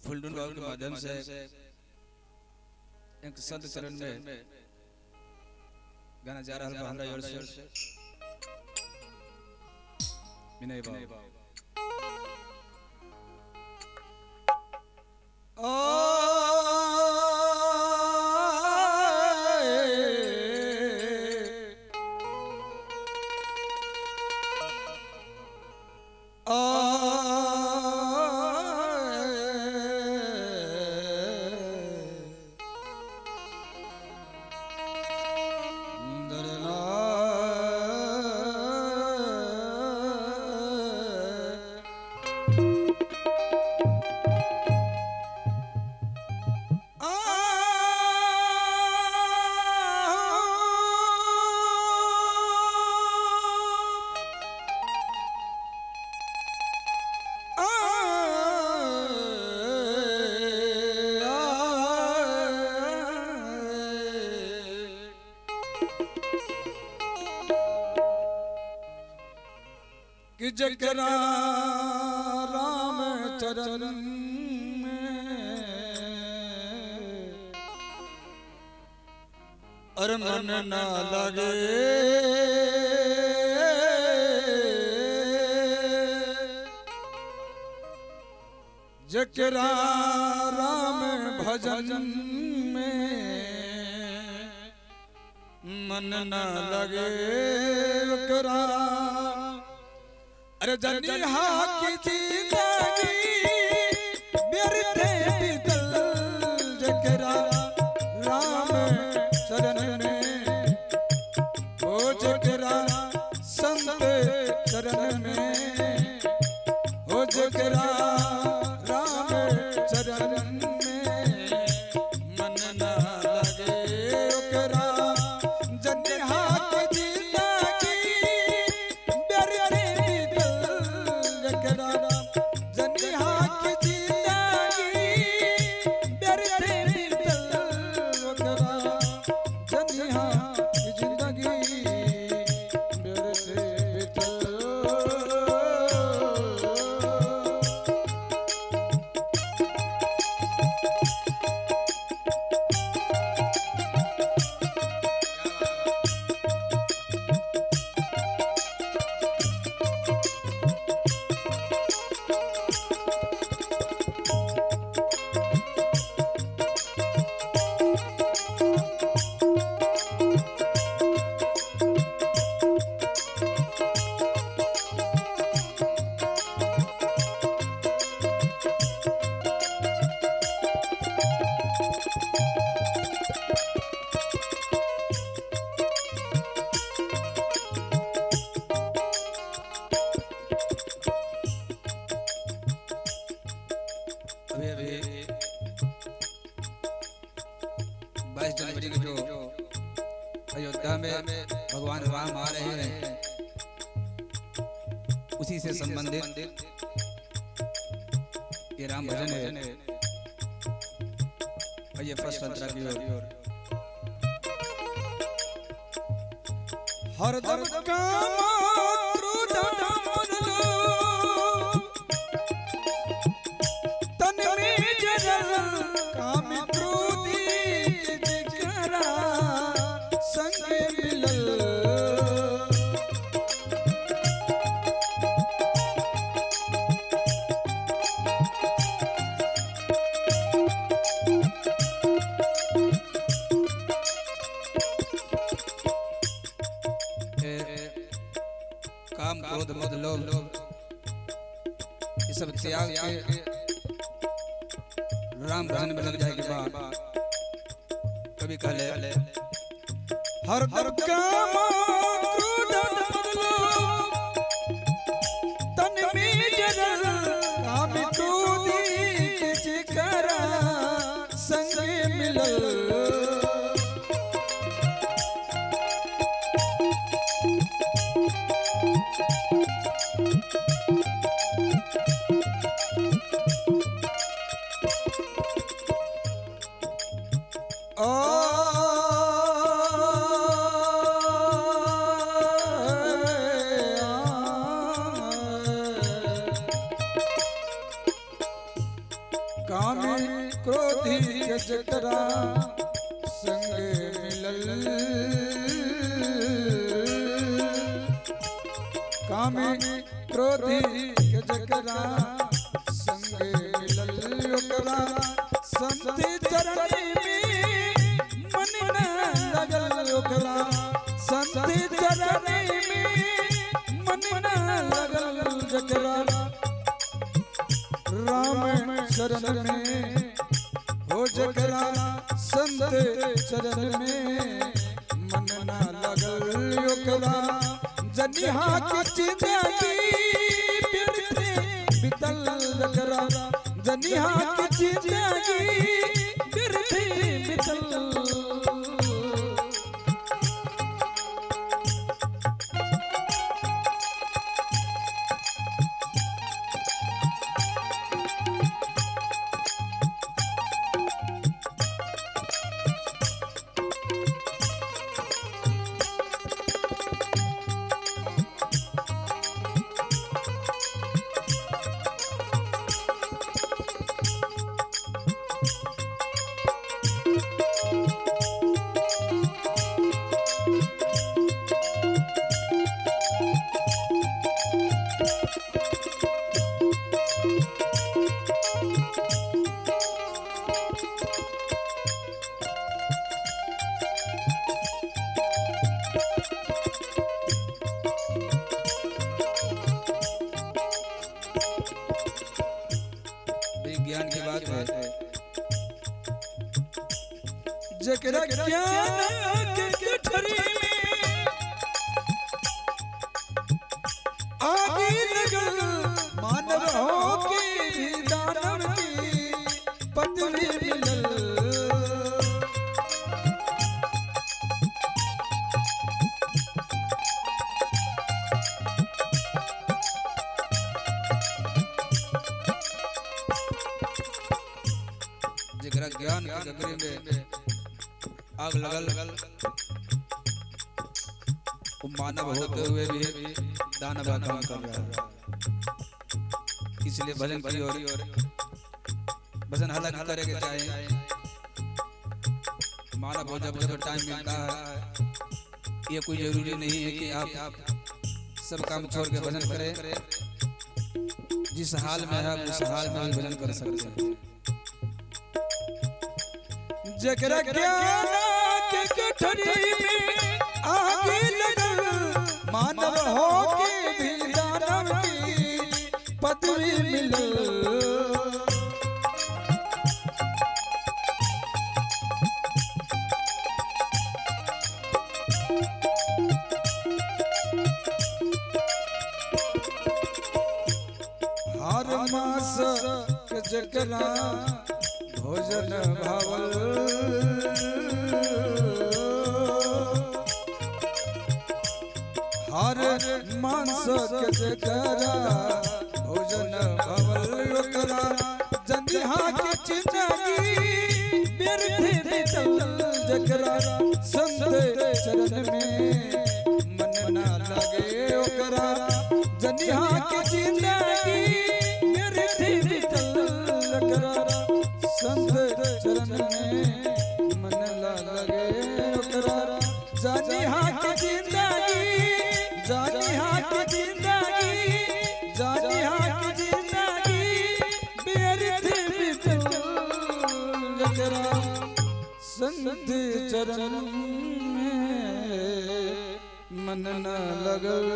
फुलडून बाबू के माध्यम से एक संत चरण में गाना जा रहा है हमरा ओर से विनय बाबू। कि जकरा राम चरण में अर मन न लगे जकरा राम भजन में मन न लगे ओकरा अरे जनिहा की जिंदगी व्यर्थ बीतल जकरा राम शरण में ओ जकरा संत शरण में ओ जकरा राम शरण में मन न लगे ओकरा जनिहा की अभी 22 जनवरी को जो अयोध्या में भगवान राम आ रहे हैं उसी से संबंधित ये राम भजन है। आइए फर्स्ट अंतरा की ओर। हर दम काम क्रोध मरलो तन में जरल काम क्रोधी जकरा संग मिलल काम क्रोध मद लोभ ये सब त्याग के राम भजन में लग जाए के बाद कभी कहले हर काम क्रोध मद लोभ तन में जरल काम क्रोधी जकरा संग मिलल ओ कामी क्रोधी के जकरा संग मिलल कामी क्रोधी के जकरा संग मिलल ओकरा संत चरणी में मन न लगल ओकरा संत चरणी में मन न लगल जकरा राम शरण में हो जकरा संत चरण में मन न लगल ओकरा जनिहा की जिंदगी बिरथे बितल जकरा जनिहा की जिंदगी बिरथे बितल ज्ञान की बात है जकरा ज्ञान के गठरी में आगे लगल मानव हो के भी दानव की पदवी मिलल जकरा ज्ञान के गगरी में आग लगल वो मानव होते हुए भी दानव का काम कर रहा है। इसलिए भजन की ओर भजन हालांकि करे के चाहे मानव हो जब टाइम मिलता है ये कोई जरूरी नहीं है कि आप सब काम छोड़ के भजन करें। जिस हाल में है उस हाल में भी भजन कर सकते हैं। जकरा ज्ञान के गठरी में आगे लगल मानव हो के भी दानव की पदवी मिलल हर मास के जकरा भोजन भावल हर मांस के जकरा भोजन भावल ओकरा जनिहा के जिंदगी बिरथे बितल जकरा संत चरण में मन न लगे ओकरा जनिहा के जिंदगी बिरथे बितल जकरा संत चरण में मन लगे ओकरा जनिहा के जिंदगी जनिहा के जिंदगी जनिहा के जिंदगी बिरथे बितल जकरा संत चरण में मन न लगल